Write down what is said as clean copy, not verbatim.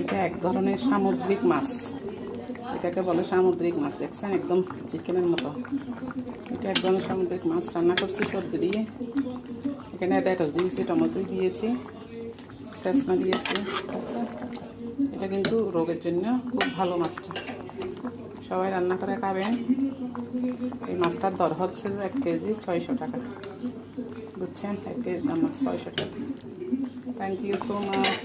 এটা এক ধরনের সামুদ্রিক মাছ, এটাকে বলে সামুদ্রিক মাছ। দেখছেন একদম চিকেনের মতো। এটা এক ধরনের সামুদ্রিক মাছ রান্না করছি সবজি দিয়ে। এখানে ঢেঁড়স দিয়েছি, টমেটো দিয়েছি, সেসমা দিয়েছি। এটা কিন্তু রোগের জন্য খুব ভালো মাছটা, সবাই রান্না করে খাবেন। এই মাছটার দর হচ্ছে 1 কেজি 600 টাকা, বুঝছেন? 1 কেজি দাম 600 টাকা। Thank you so much.